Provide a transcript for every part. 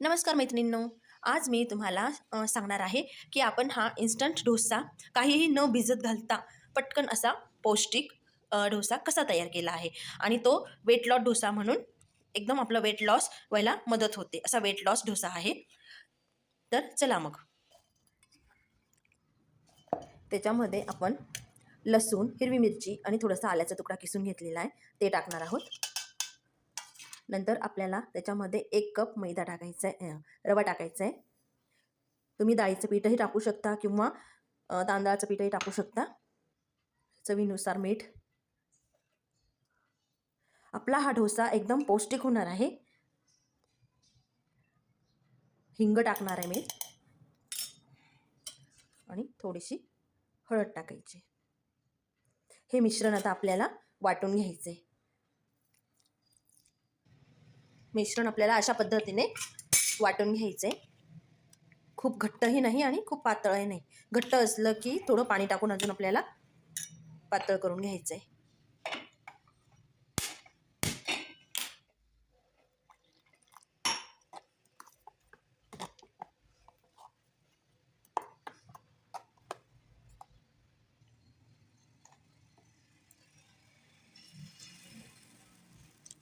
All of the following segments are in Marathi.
नमस्कार मैत्रिणींनो. आज मी तुम्हाला सांगणार आहे की आपण हा इन्स्टंट डोसा काहीही न भिजत घालता पटकन असा पौष्टिक डोसा कसा तयार केला आहे आणि तो वेट लॉस डोसा म्हणून एकदम आपलं वेट लॉस व्हायला मदत होते असा वेट लॉस डोसा आहे. तर चला मग त्याच्यामध्ये आपण लसूण, हिरवी मिरची आणि थोडासा आल्याचा तुकडा किसून घेतलेला आहे ते टाकणार आहोत. नंतर आपल्याला त्याच्यामध्ये 1 कप मैदा टाकायचा आहे, रवा टाकायचा आहे. तुम्ही डाळीचं पीठही टाकू शकता किंवा तांदळाचं पीठही टाकू शकता. चवीनुसार मीठ. आपला हा डोसा एकदम पौष्टिक होणार आहे. हिंग टाकणार आहे मी आणि थोडीशी हळद टाकायची. हे मिश्रण आता आपल्याला वाटून घ्यायचे. मिश्रण आपल्याला अशा पद्धतीने वाटून घ्यायचे. खूप घट्टही नाही आणि खूप पातळही नाही. घट्ट असलं की थोडं पाणी टाकून अजून आपल्याला पातळ करून घ्यायचं आहे.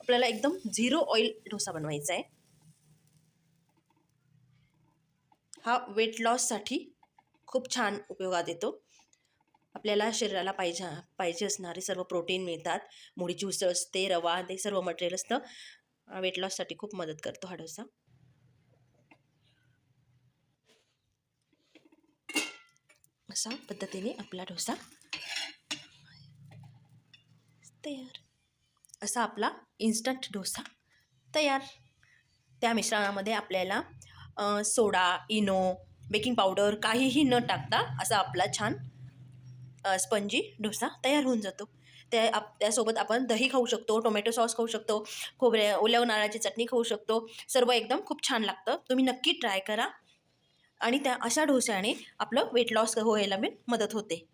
आपल्याला एकदम 0 ऑइल डोसा बनवायचा आहे. हा वेट लॉससाठी खूप छान उपयोगात येतो. आपल्याला शरीराला पाहिजे असणारे सर्व प्रोटीन मिळतात. मुळीची उसळ असते, रवा ते सर्व मटेरियल असतं. वेट लॉससाठी खूप मदत करतो हा डोसा. अशा पद्धतीने आपला डोसा तयार. असा आपला इन्स्टंट डोसा तयार. त्या मिश्रणामध्ये आपल्याला सोडा, इनो, बेकिंग पावडर काहीही न टाकता असा आपला छान स्पंजी डोसा तयार होऊन जातो. त्यासोबत आपण दही खाऊ शकतो, टोमॅटो सॉस खाऊ शकतो, ओल्या नारळाची चटणी खाऊ शकतो. सर्व एकदम खूप छान लागतं. तुम्ही नक्की ट्राय करा आणि त्या अशा डोस्याने आपलं वेट लॉस व्हायला मदत होते.